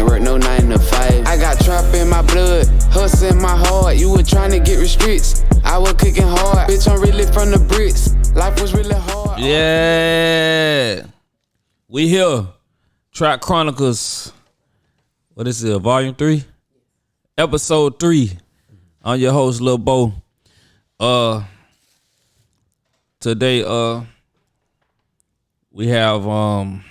can't work no 9 to 5. I got trap in my blood, hustle in my heart. You were trying to get restricts, I was cooking hard. Bitch, I'm really from the bricks. Life was really hard. Yeah. We here. Track Chronicles. What is it? Volume 3? Episode 3. I'm your host, Lil Bo. Today, we have one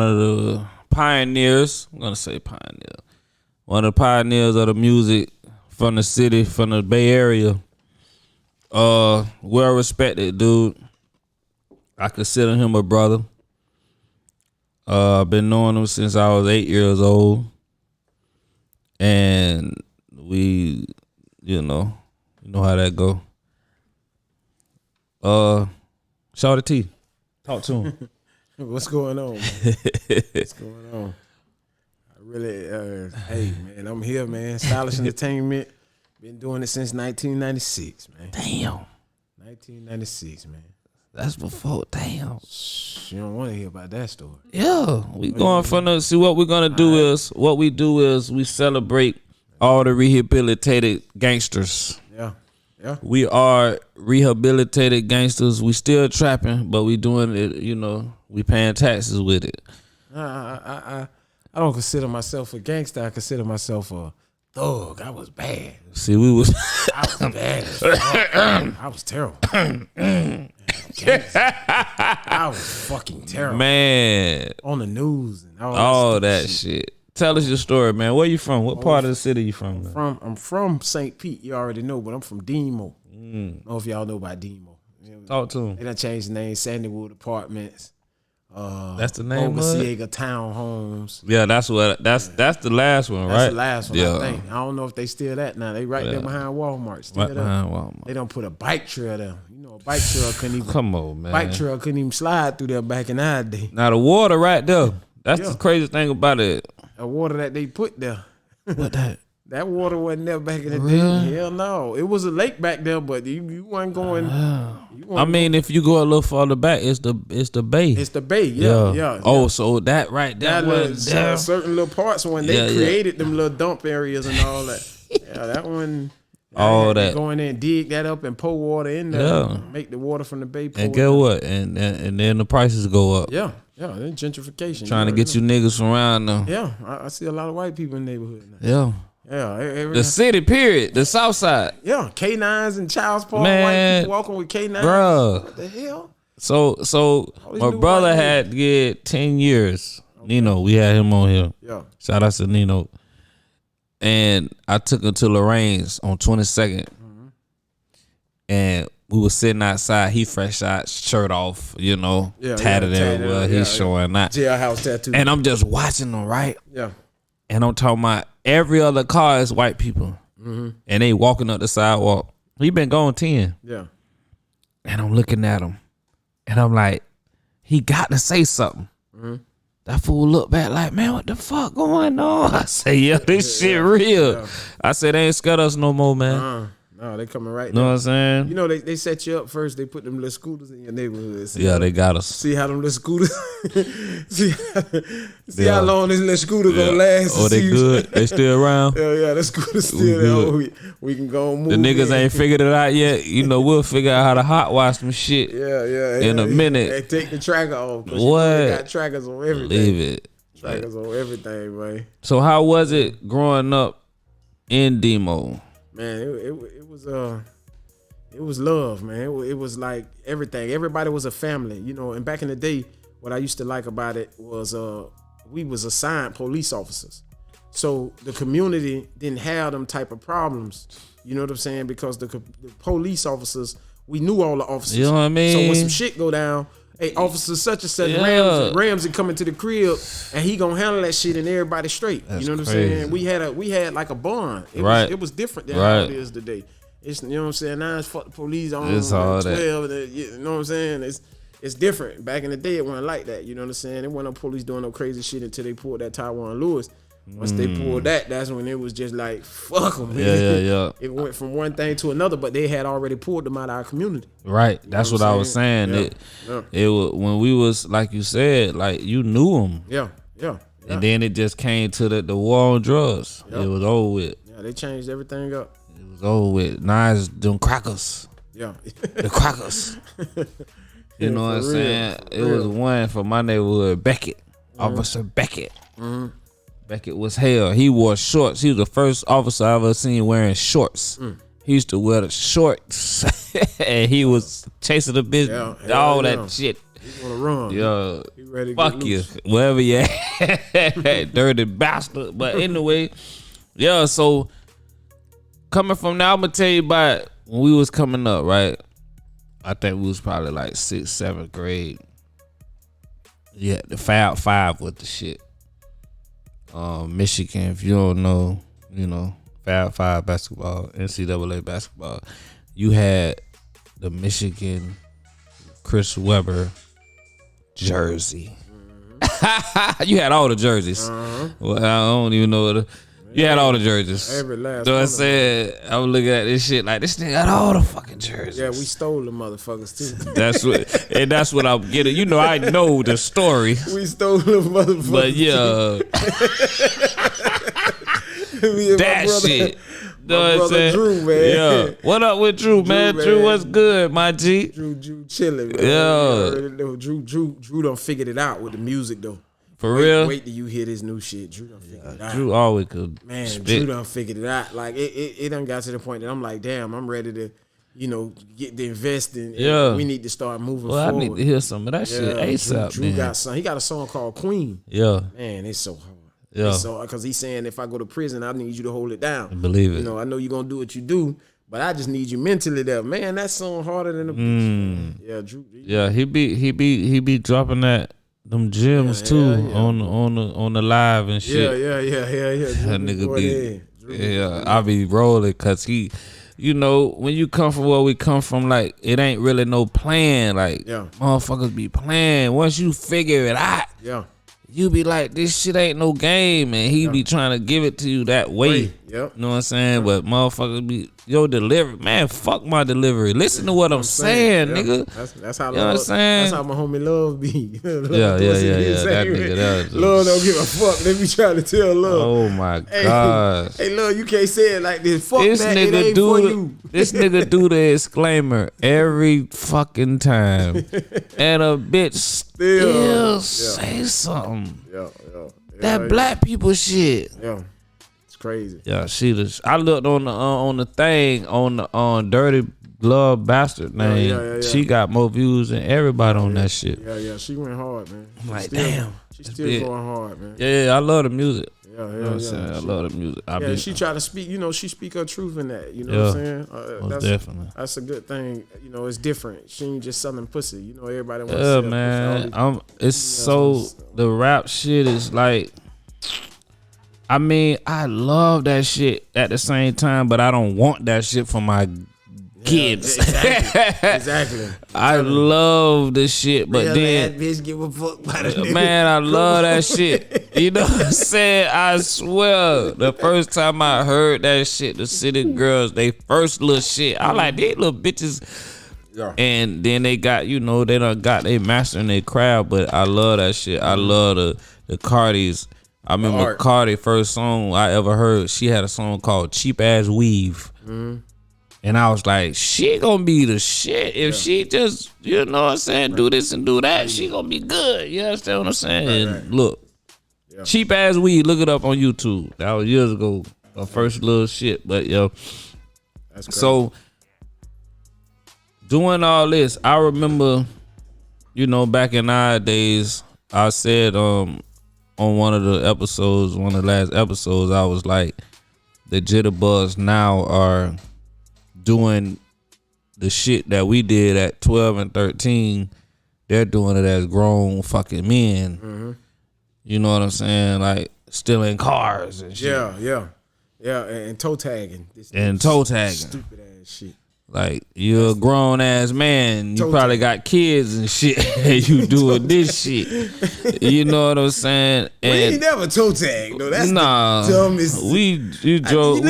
of the pioneers. I'm gonna say pioneer. One of the pioneers of the music from the city, from the Bay Area. Well respected dude. I consider him a brother. I've been knowing him since I was 8 years old. And we, you know how that go. Shawt T. Talk to him. What's going on, man? What's going on? I really, hey, man, I'm here, man. Stylish Entertainment. Been doing it since 1996, man. Damn. 1996, man. That's before, damn. You don't want to hear about that story. Yeah, we going from the, see what we're going to do is, what we do is we celebrate all the rehabilitated gangsters. Yeah. We are rehabilitated gangsters. We still trapping, but we doing it, we paying taxes with it. I don't consider myself a gangster. I consider myself a thug. I was bad. See, we was I was bad. I was terrible. I was fucking terrible. Man. On the news and all that shit. Tell us your story, man. Where you from? What part of the city you from? I'm from St. Pete. You already know, but I'm from Demo. I don't know if y'all know about Demo. Talk to him. They done changed the name, Sandywood Apartments. That's the name of it? Oceaga Townhomes. Yeah, that's the last one, right? That's the last one, yeah. I think. I don't know if they still that now. They right there behind Walmart. Still right behind Walmart. They don't put a bike trail there. A bike trail couldn't even. Come on, man. Bike trail couldn't even slide through there back in our day. Now the water right there. That's the crazy thing about it. The water that they put there. What that? That water wasn't there back in the day. Hell no. It was a lake back there, but you wasn't going. If you go a little farther back, it's the bay. It's the bay, yeah. Oh, so that right there was there. Certain little parts when they created them little dump areas and all that. Yeah, that one. All that. Go in there and dig that up and pour water in there. Yeah. Make the water from the bay pour. And get what? And then the prices go up. Yeah. Then gentrification. Trying to get you niggas from around them. Yeah. I see a lot of white people in the neighborhood now. Yeah. The city, period. The south side. Yeah. K9s and Child's Park. Man, white people walking with K9s. Bruh. What the hell? So my brother had to get 10 years. Okay. Nino, we had him on here. Yeah. Shout out to Nino. And I took him to Lorraine's on 22nd. Mm-hmm. And we were sitting outside. He fresh out, shirt off, tatted everywhere. He's showing that. Jailhouse tattoo. And I'm just watching them, right? Yeah. And I'm talking about every other car is white people. Mm-hmm. And they walking up the sidewalk. He been going 10. Yeah. And I'm looking at him. And I'm like, he got to say something. Mm-hmm. That fool looked back like, man, what the fuck going on? I say, yeah, this shit real. Yeah. I said, they ain't scared us no more, man. No, they coming right now. Know what I'm saying? They set you up first. They put them little scooters in your neighborhood. They got us. See how them little scooters, see how long this little scooter gonna last. Oh, they good? They still around? Yeah, the scooter's still there. We can go and move. The niggas ain't figured it out yet. We'll figure out how to hot wash some shit. Yeah. In a minute. They take the tracker off. What? They got trackers on everything. Leave it. Trackers on everything, man. So how was it growing up in Demo? Man, it was love, man. It was like everything. Everybody was a family, And back in the day, what I used to like about it was we was assigned police officers. So the community didn't have them type of problems. You know what I'm saying? Because the police officers, we knew all the officers. You know what I mean? So when some shit go down, hey, officer such and such, Ramsey coming to the crib, and he gonna handle that shit and everybody straight. That's you know what crazy. I'm saying? We had like a bond. It was different than how it is today. It's, you know what I'm saying? Now it's fuck the police on it's all 12. You know what I'm saying? It's different. Back in the day, it wasn't like that. You know what I'm saying? There wasn't no police doing no crazy shit until they pulled that Taiwan Lewis. Once they pulled that, that's when it was just like, fuck them. Yeah. It went from one thing to another, but they had already pulled them out of our community. Right. That's what I was saying. It was when we was, like you said, like you knew them. Yeah. And then it just came to the war on drugs. It was over with. Yeah, they changed everything up. It was over with. Now it's them crackers. Yeah. The crackers. You know what I'm saying? It was one from my neighborhood, Beckett. Officer Beckett. Beckett was hell. He wore shorts. He was the first officer I ever seen wearing shorts. He used to wear the shorts. And he was chasing the business. All that shit. He wanna run. Yo, he ready to fuck get you. loose. Wherever you at. Dirty bastard. But anyway, yeah, so coming from now, I'm gonna tell you about when we was coming up, right? I think we was probably like 6th, 7th grade. Yeah, the Fab Five with the shit. Michigan, if you don't know, you know, Fab Five basketball, NCAA basketball. You had the Michigan Chris Webber jersey. You had all the jerseys. Well, I don't even know what. You had all the jerseys. Every last So I one. said, I was looking at this shit like this nigga got all the fucking jerseys. Yeah, we stole the motherfuckers too. That's what I'm getting. You know, I know the story. We stole the motherfuckers. But yeah, Me and that my brother, shit. My brother Drew, man. Yeah. What up with Drew, man? man. Drew, what's good, my G? Drew chilling, man. Yeah. You already know Drew done figured it out with the music though. For real? Wait till you hear this new shit. Drew done figured it out. Drew always could Man, spit. Drew done figured it out. Like it done got to the point that I'm like, damn, I'm ready to, get to invest in. Yeah. We need to start moving Well, forward. I need to hear some of that shit ASAP, Drew man. got some. He got a song called Queen. Yeah. Man, it's so hard. Yeah. So because he's saying if I go to prison, I need you to hold it down. Believe it. I know you're gonna do what you do, but I just need you mentally there. Man, that song harder than a bitch. Man. Yeah, Drew. Yeah, he be dropping them gems too on the live and shit. Yeah. That nigga Go be ahead. I be rolling cause he, when you come from where we come from, like it ain't really no plan. Like motherfuckers be playing. Once you figure it out, you be like, this shit ain't no game, and he be trying to give it to you that way. You know what I'm saying? But motherfuckers be your delivery, man. Fuck my delivery. Listen to what I'm saying, nigga. That's how you know what I'm saying? That's how my homie Love be. Yeah. That nigga, Love don't give a fuck. Let me try to tell Love. Oh my gosh. Hey, Love, you can't say it like this. Fuck This that. nigga It ain't for you. This nigga do the exclaimer every fucking time, and a bitch still say something. That black people shit. Yeah, it's crazy. Yeah, I looked on the thing on Dirty Glove Bastard name. Yeah. She got more views than everybody on that shit. Yeah. She went hard, man. Like, damn. She's still going hard, man. Yeah, I love the music. Yeah. I love the music. She try to speak. She speak her truth in that. You know what I'm saying? Most definitely. That's a good thing. It's different. She ain't just selling pussy. Everybody wants to Yeah, sell man. pussy. It's so the rap shit is like. I mean, I love that shit at the same time, but I don't want that shit for my kids. Exactly. I love the shit, but then that bitch give a fuck about it. man, I love that shit. You know what I'm saying? I swear, the first time I heard that shit, the City Girls, they first little shit, I like these little bitches. Yeah. And then they got, they done got they mastering their craft, but I love that shit. I love the Cardi's. I remember Cardi first song I ever heard. She had a song called "Cheap Ass Weave," and I was like, "She gonna be the shit if she just, what I'm saying, do this and do that. She gonna be good." You understand what I'm saying? And look, "Cheap Ass Weave." Look it up on YouTube. That was years ago. The first little shit, but that's crazy. So doing all this, I remember, back in our days, I said, on one of the last episodes, I was like, the jitterbugs now are doing the shit that we did at 12 and 13. They're doing it as grown fucking men. You know what I'm saying? Like stealing cars and shit. Yeah, and toe tagging. Toe tagging. Stupid ass shit. Like, you're a grown ass man. You probably got kids and shit. And you doing this shit. You know what I'm saying? We ain't never toe tag though. That's the dumbest. We drove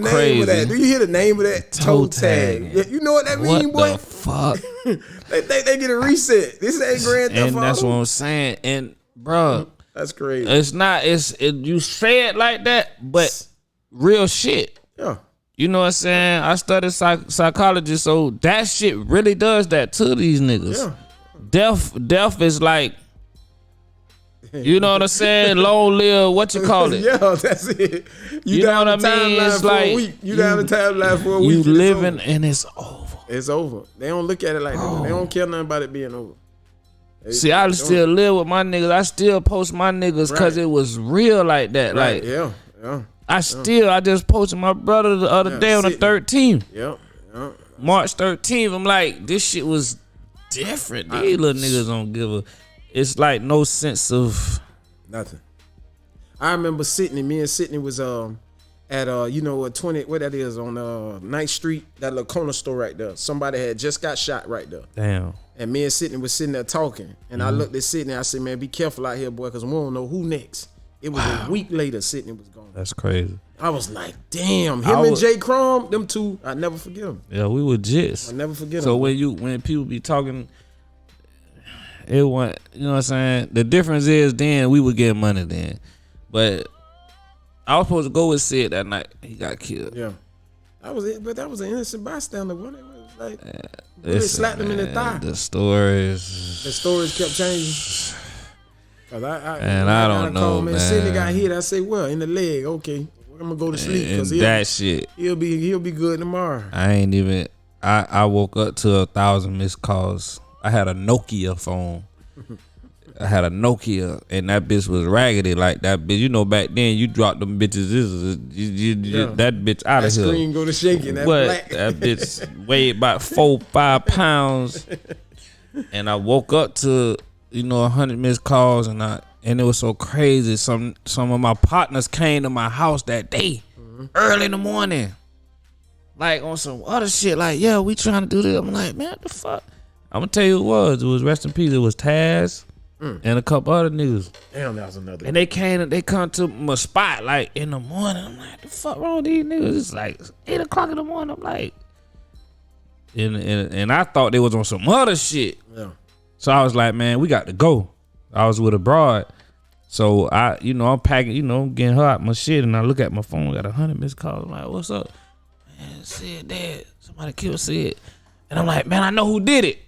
crazy. Do you hear the name of that? Toe tag. Yeah, you know what that mean, boy? What the fuck? they get a reset. This ain't Grand Theft Auto. And that's what I'm saying. And bro, that's crazy. It's not. You say it like that, but real shit. Yeah. You know what I'm saying? I studied psychology, so that shit really does that to these niggas. Yeah. Death is like, you know what I'm saying? Long live, what you call it? Yeah, that's it. You know what I mean? It's like you down the timeline for a week. You living and it's over. It's over. They don't look at it like that. They don't care nothing about it being over. See, I still live with my niggas. I still post my niggas because it was real like that. Right. Like, yeah. I just posted my brother the other day on the 13th. Yep. March 13th. I'm like, this shit was different. These little niggas don't give a. It's like no sense of nothing. I remember me and Sydney was at 20 what that is on 9th Street, that little corner store right there. Somebody had just got shot right there. Damn. And me and Sydney was sitting there talking, and I looked at Sydney. I said, "Man, be careful out here, boy, because we don't know who next." It was a week later. Sydney was gone. That's crazy. I was like, "Damn, him and Jay Crom, them two, I never forget them." Yeah, we were just. I never forget them. So when people be talking, it went. You know what I'm saying? The difference is then we would get money then, but I was supposed to go with Sid that night. He got killed. Yeah, that was it. But that was an innocent bystander. Wasn't it? It was like they slapped him in the thigh. The stories kept changing. I don't know, man. Sidney got hit. I say, well, in the leg. Okay, I'm gonna go to sleep because he'll be good tomorrow. I woke up to 1,000 missed calls. I had a Nokia phone. And that bitch was raggedy like that bitch. You know, back then you dropped them bitches. That bitch out of here. That screen go to shaking. That black. That bitch weighed about 4-5 pounds. And I woke up to 100 missed calls, and it was so crazy. Some of my partners came to my house that day, early in the morning, like on some other shit. Like, yeah, we trying to do this. I'm like, man, what the fuck? I'm gonna tell you who it was. It was, rest in peace. It was Taz and a couple other niggas. Damn, that was another. And they come to my spot like in the morning. I'm like, the fuck wrong with these niggas? It's like 8 o'clock in the morning. I'm like, and I thought they was on some other shit. Yeah. So I was like, man, we got to go. I was with a broad. So I'm packing, I'm getting her out my shit, and I look at my phone, got 100 missed calls. I'm like, what's up? Man, Sid dead. Somebody killed Sid. And I'm like, man, I know who did it.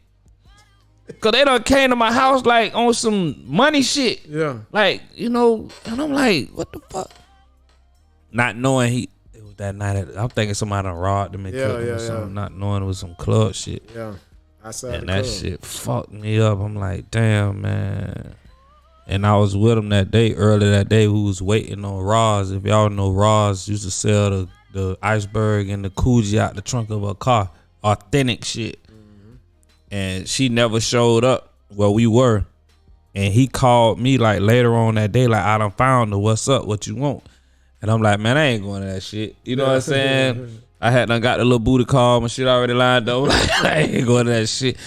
Cause they done came to my house like on some money shit. Yeah. Like, and I'm like, what the fuck? Not knowing it was that night. I'm thinking somebody done robbed him and killed him or something. Not knowing it was some club shit. Yeah. And that shit fucked me up. I'm like, damn, man. And I was with him early that day. We was waiting on Roz. If y'all know, Roz used to sell the iceberg and the Coogee out the trunk of her car. Authentic shit. And she never showed up where we were. And he called me like later on that day, like, I done found her. What's up? What you want? And I'm like, man, I ain't going to that shit. You know what I'm saying? I had done got the little booty call. My shit already lined up. Like, I ain't going to that shit.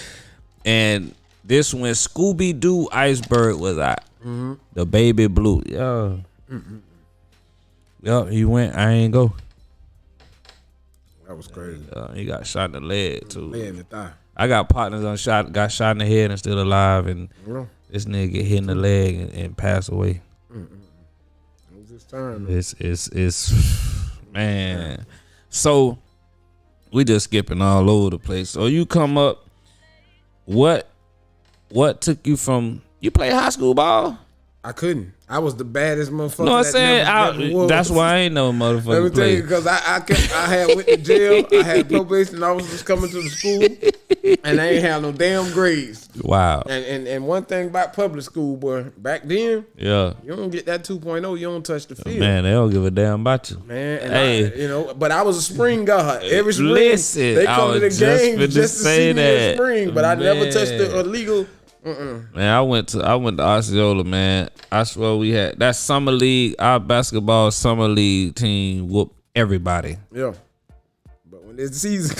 And this when Scooby-Doo Iceberg was out. The baby blue. Yeah. He went. I ain't go. That was crazy. He got shot in the leg, too. Leg in the thigh. I got partners got shot in the head and still alive. And this nigga get hit in the leg and pass away. It was his time. It's man. So we just skipping all over the place. So you come up, what took you from, you play high school ball? I couldn't. I was the baddest motherfucker. No, I'm saying that's why I ain't no motherfucker. Let me tell you, because I had went to jail. I had probation officers coming to the school, and they ain't have no damn grades. Wow. And one thing about public school, boy, back then, you don't get that 2.0, you don't touch the field. Man, they don't give a damn about you. Man, and but I was a spring guard. Every spring, they come to the game just to see me in spring, but I never touched the illegal. Man, I went to Osceola, man. I swear we had that summer league. Our basketball summer league team whooped everybody. Yeah. But when it's season,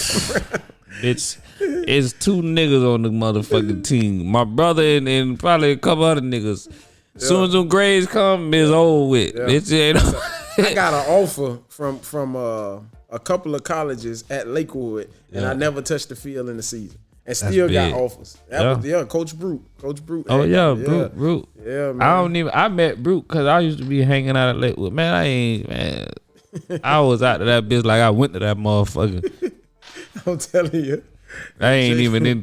it's 2 niggas on the motherfucking team. My brother and probably a couple other niggas. As soon as them grades come, it's over with. Bitch, I got an offer from a couple of colleges at Lakewood, and I never touched the field in the season, and still got offers. That was Coach Brute. Oh yeah, Brute. Yeah, man. I met Brute because I used to be hanging out at Lakewood. Man, I was out to that bitch like I went to that motherfucker. I'm telling you. I ain't even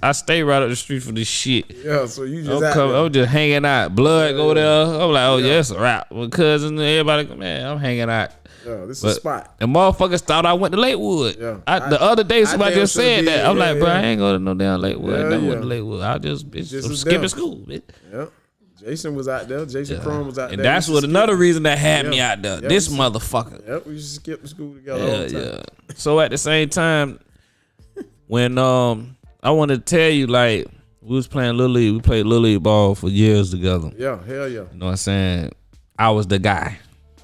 I stay right up the street from this shit. Yeah, so you just I'm just hanging out. Blood go there. I'm like, oh yeah, it's a wrap. My cousin, everybody, man, I'm hanging out. Yeah, this is a spot. And motherfuckers thought I went to Lakewood. Yeah. The other day somebody just said that. I'm like, bro, I ain't going to no damn Lakewood. I never went to Lakewood. I just I'm skipping school, bitch. Yeah. Jason was out there. Jason Crum was out there. And that's what another reason that had me out there. This motherfucker. Yep, we used to skip school together all the time. Yeah. So at the same time, when I wanted to tell you, like, we was playing Little League. We played Little League ball for years together. Yeah, hell yeah. You know what I'm saying? I was the guy.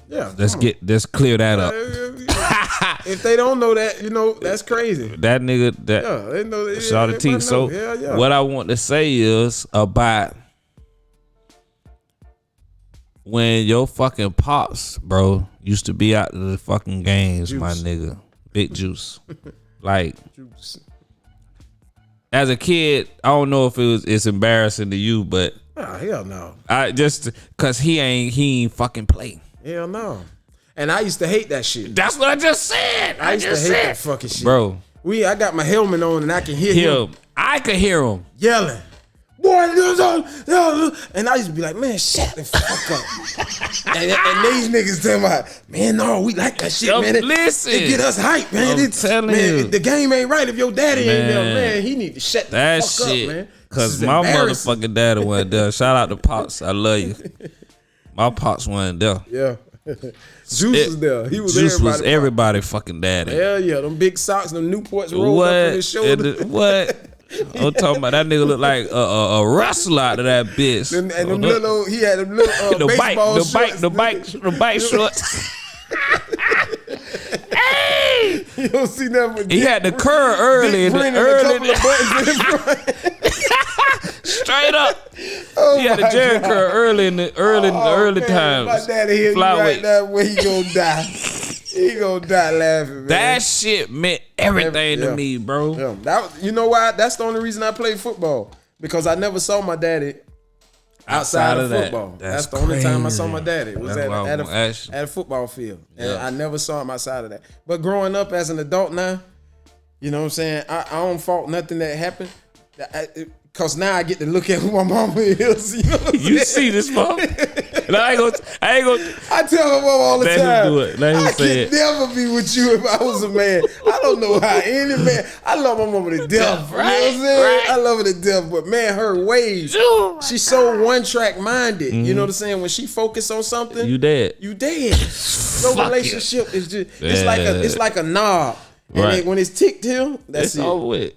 Yeah. Let's clear that up. If they don't know that, that's crazy. That nigga, they know that. Shawt teeth. So what I want to say is about when your fucking pops, bro, used to be out to the fucking games, my nigga. Big juice. Like, as a kid, I don't know if it's embarrassing to you, but hell no. I just cause he ain't fucking play. Hell no. And I used to hate that shit. That's what I just said. I used to hate that fucking shit. Bro. I got my helmet on and I can hear him. I could hear him yelling. Boy, and I used to be like, man, shut the fuck up. and these niggas tell me, man, no, we like that shit, man. Listen. It get us hype, man. I'm telling you. The game ain't right if your daddy ain't there, man. He need to shut the fuck up, man. Cause my motherfucking daddy wasn't there. Shout out to Pops. I love you. My Pops wasn't there. Yeah. Juice was there. He was Juice was everybody fucking daddy. Hell yeah. Them big socks, them Newports rolled up on his shoulder. What? I'm talking about that nigga look like a wrestler out of that bitch. And them little, he had them little baseball shorts. The bike shorts. Hey! You don't see nothing. He had the curl early. Straight up. He had the Jerry curl early in the early times. My daddy here right now where he gonna die. He gonna die laughing, man. That shit meant everything to me, bro. Yeah. You know why? That's the only reason I played football. Because I never saw my daddy outside of football. That's the only time I saw my daddy. It was at a football field. And I never saw him outside of that. But growing up as an adult now, you know what I'm saying? I don't fault nothing that happened. Cause now I get to look at who my mama is. You know what I'm saying? See this mom? And I ain't gonna. I tell my mama all the time. Let him do it. Let him say it. I could never be with you if I was a man. I don't know how any man. I love my mama to death. Right, you know what I'm saying? right. I love her to death, but man, her ways. She's so one track minded. You know what I'm saying? When she focus on something, you dead. You dead. Your relationship is just. It's like a knob. And when it's ticked here, that's it. Over with.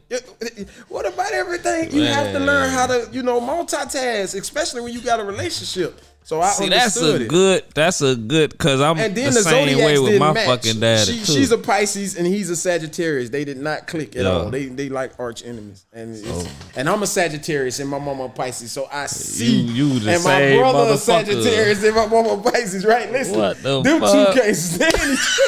What about everything? You have to learn how to, multitask, especially when you got a relationship. So I understood that's a good, cause I'm the same way with my fucking daddy too. She's a Pisces and he's a Sagittarius. They did not click at all. They like arch enemies. And I'm a Sagittarius and my mama a Pisces. So I see you the and same my brother a Sagittarius and my mama a Pisces. Right? Listen, what the them fuck? 2 can't stand each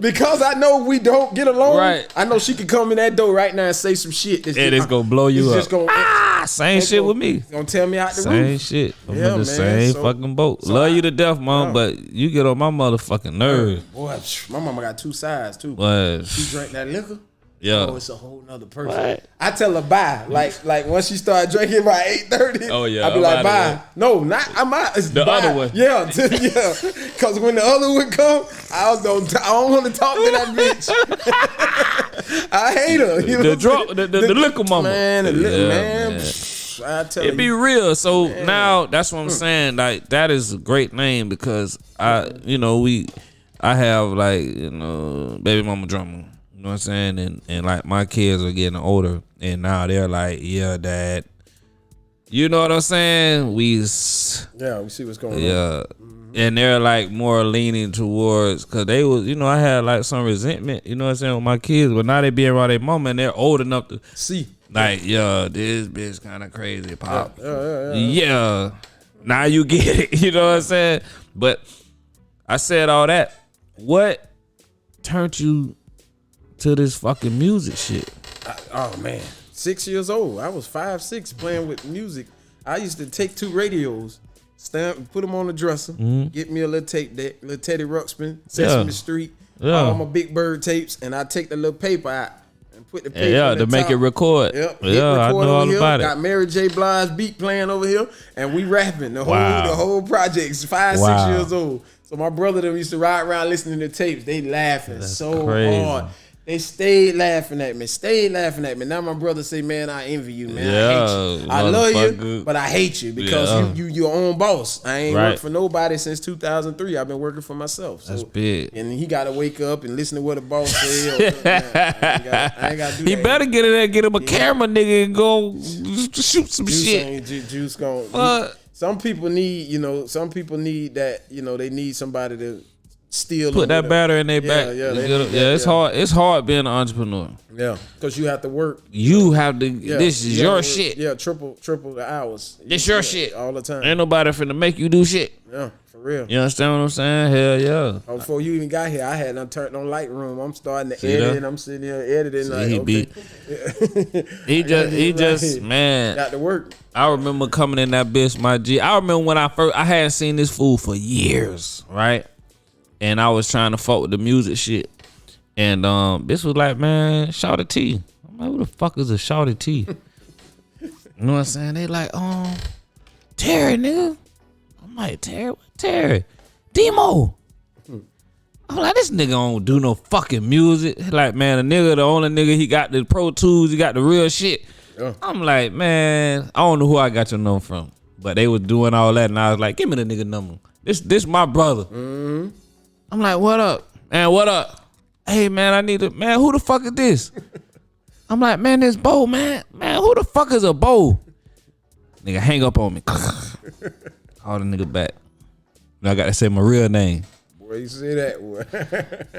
because I know we don't get along. Right. I know she could come in that door right now and say some shit. It's gonna blow you up. Same shit with me. Gonna tell me out the roof. Same shit. I'm in the same fucking boat. Love you to death, mom, but you get on my motherfucking nerves. Boy, my mama got 2 sides too. What? She drank that liquor. Yeah. Oh, it's a whole nother person. What? I tell her bye. Like once she started drinking by 8:30. Oh yeah. I be like bye. No, not I'm out. It's the bye. other one. Yeah, yeah. Cause when the other one come, I don't want to talk to that bitch. I hate her. You know the liquor mama. Man, man. I tell it be real. So now that's what I'm saying. Like that is a great name because I have like baby mama drama. You know what I'm saying? And like my kids are getting older and now they're like, yeah, dad. You know what I'm saying? We see what's going on. Yeah. And they're like more leaning towards, cause they was, you know, I had like some resentment, you know what I'm saying, with my kids, but now they be around their mama and they're old enough to see, like, yo, this bitch kind of crazy, pop. Yeah. Now you get it, you know what I'm saying? But I said all that. What turned you to this fucking music shit? Oh man, 6 years old. I was 5, 6 playing with music. I used to take 2 radios, put them on the dresser, get me a little tape deck, little Teddy Ruxpin, Sesame Street, all my Big Bird tapes, and I take the little paper out and put the paper on the to make top. it record. Yep, I know all about it. Got Mary J. Blige's beat playing over here, and we rapping the whole project's 5, 6 years old. So my brother them used to ride around listening to tapes. They laughing so hard. They stayed laughing at me. Now my brother say, man, I envy you, man. I hate you. I love you, but I hate you because you your own boss. I ain't worked for nobody since 2003. I've been working for myself. So, that's big. And he got to wake up and listen to what the boss said. I ain't got to do that. He better get in there, get him a camera, nigga, and go shoot some shit. Juice gone. Some people need, that, they need somebody to steal. Put that battery in their back. It's hard. It's hard being an entrepreneur. Yeah, because you have to work. You have to. This is your shit. Yeah, triple the hours. This your shit all the time. Ain't nobody finna make you do shit. Yeah, for real. You understand what I'm saying? Hell yeah. Before you even got here, I had turned on Lightroom. I'm starting to edit, and I'm sitting here editing. He just man. Got to work. I remember coming in that bitch, my G. I remember when I hadn't seen this fool for years, right? And I was trying to fuck with the music shit. And this was like, man, Shawt T. I'm like, who the fuck is a Shawt T? You know what I'm saying? They like, Terry, nigga. I'm like, Terry? What Terry? Demo. I'm like, this nigga don't do no fucking music. Like, man, the only nigga, he got the Pro Tools, he got the real shit. Yeah. I'm like, man, I don't know who I got your number from. But they was doing all that, and I was like, give me the nigga number. This my brother. Mm-hmm. I'm like, what up? Man, what up? Hey, man, I need man, who the fuck is this? I'm like, man, this Bo, man. Man, who the fuck is a Bo? Nigga, hang up on me. Call the nigga back. Now I got to say my real name. Boy, you say that, boy.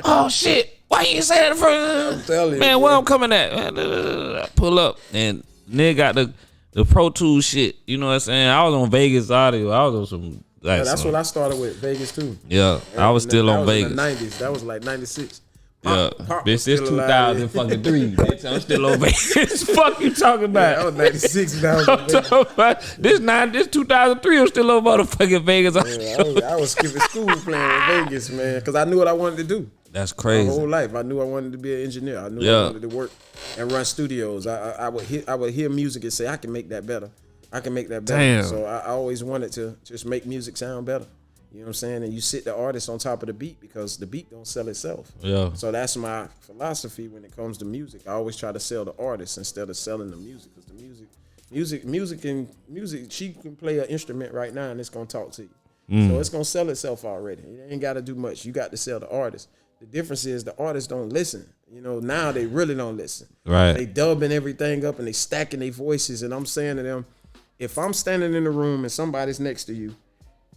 Oh, shit. Why you say that first? I'm telling you. Man, where I'm coming at? I pull up, and nigga got the Pro Tools shit. You know what I'm saying? I was on Vegas audio. I was on some... that's what I started with, Vegas too. Yeah, I was still on Vegas. In the 90s. That was like 96. Bitch, it's 2003. Bitch, I'm still on Vegas. Fuck you talking about? Yeah, I was 96 when I was on Vegas. This 2003, I'm still on motherfucking Vegas. I was skipping school playing with Vegas, man, because I knew what I wanted to do. That's crazy. My whole life, I knew I wanted to be an engineer. I knew I wanted to work and run studios. I would hear music and say, I can make that better. I can make that better. Damn. So I always wanted to just make music sound better. You know what I'm saying? And you sit the artist on top of the beat because the beat don't sell itself. Yeah. So that's my philosophy when it comes to music. I always try to sell the artist instead of selling the music, because the music, she can play an instrument right now and it's gonna talk to you. So it's gonna sell itself already. It ain't gotta do much. You got to sell the artist. The difference is the artists don't listen. You know, now they really don't listen. Right. They dubbing everything up and they stacking their voices, and I'm saying to them, if I'm standing in the room and somebody's next to you,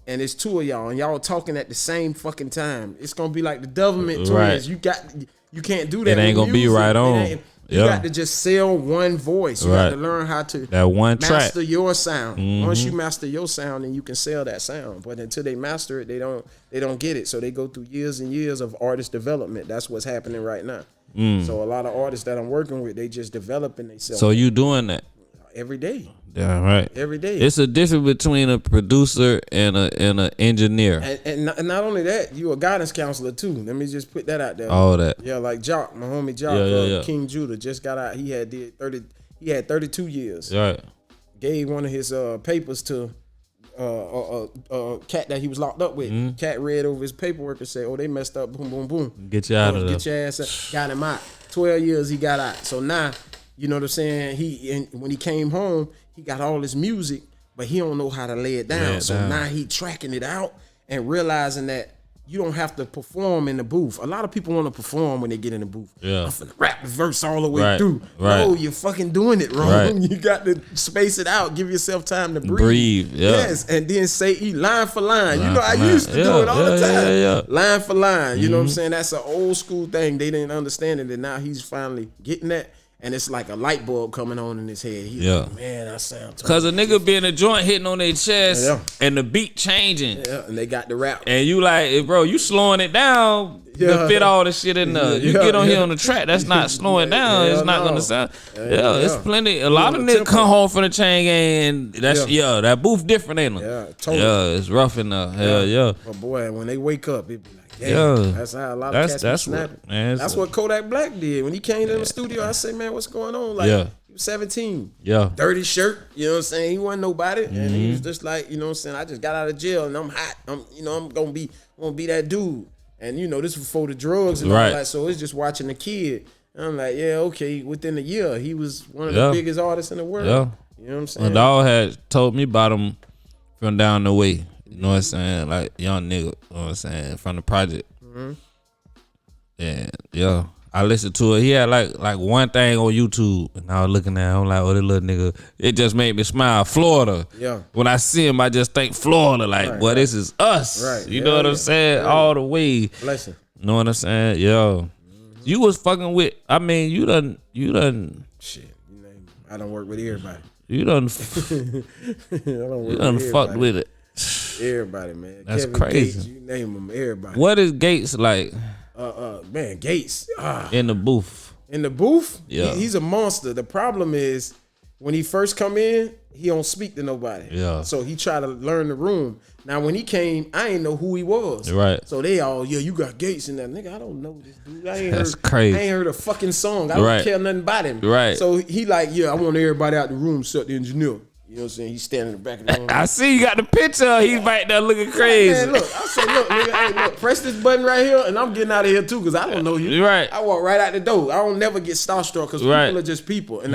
and it's 2 of y'all, and y'all talking at the same fucking time, it's gonna be like the government twins. You can't do that. It ain't gonna be right on. You got to just sell one voice. You got to learn how to master your sound. Mm-hmm. Once you master your sound, then you can sell that sound. But until they master it, they don't get it. So they go through years and years of artist development. That's what's happening right now. So a lot of artists that I'm working with, they just develop and they sell. So you doing that every day? Yeah, right. Every day. It's a difference between a producer and an engineer. And not only that, you a guidance counselor too. Let me just put that out there. All that. Yeah, like Jock, my homie Jock, King Judah, just got out. He had 32 years. Right. Gave one of his papers to a cat that he was locked up with. Cat read over his paperwork and said, "Oh, they messed up. Boom, boom, boom. Get you out of there. Get your ass out." Got him out. 12 years he got out. So now, you know what I'm saying? When he came home, he got all his music, but he don't know how to lay it down. Now he tracking it out and realizing that you don't have to perform in the booth. A lot of people want to perform when they get in the booth. Yeah. I'm finna rap the verse all the way through. Right. No, you're fucking doing it wrong. Right. You got to space it out. Give yourself time to breathe. Yeah. Yes, and then say line for line. You know, I used to do it all the time. Yeah. Line for line. You know what I'm saying? That's an old school thing. They didn't understand it, and now he's finally getting that. And it's like a light bulb coming on in his head. He's like, man, I sound Cause a nigga be in a joint hitting on their chest and the beat changing. Yeah, and they got the rap. And you like, bro, you slowing it down to fit all the shit in there. You get on here on the track, that's not slowing down. It's not gonna sound. It's plenty. A lot of niggas come home from the chain gang and that's that booth different, ain't it? Yeah, totally. Yeah, it's rough in there. Hell yeah. But boy, when they wake up, it be like, damn, that's how a lot of cats be snapping. That's what Kodak Black did. When he came to the studio, I said, man, what's going on? Like, he was 17. Yeah. Dirty shirt, you know what I'm saying? He wasn't nobody. And he was just like, you know what I'm saying? I just got out of jail and I'm hot. I'm gonna be that dude. And you know, this was before the drugs and all that. So it's just watching the kid. And I'm like, yeah, okay. Within a year, he was one of the biggest artists in the world. Yeah. You know what I'm saying? My dog had told me about him from down the way. You know what I'm saying? Like young nigga, you know what I'm saying? From the project. And I listened to it. He had like one thing on YouTube, and I was looking at him like, oh, this little nigga. It just made me smile. Florida. Yeah. When I see him, I just think Florida. Like, boy, this is us. Right. You know what I'm saying? All the way. Bless you. Know what I'm saying? Yo. You was fucking with. I mean, you done. Shit. You name it. I don't work with everybody. You done. You done fucked with it. Everybody, man. That's Kevin crazy. Gates, you name them, everybody. What is Gates like? Man, Gates. In the booth. In the booth? Yeah. He's a monster. The problem is when he first come in, he don't speak to nobody. Yeah. So he try to learn the room. Now when he came, I ain't know who he was. Right. So they all, you got Gates in that. Nigga, I don't know this dude. That's crazy. I ain't heard a fucking song. I don't care nothing about him. Right. So he like, I want everybody out the room except the engineer. You know what I'm saying? He's standing in the back of the room. I see you got the picture. He's right there looking crazy. Man, look, I say, look, nigga, hey, look, press this button right here, and I'm getting out of here too, because I don't know you. Right. I walk right out the door. I don't never get starstruck because people are just people, and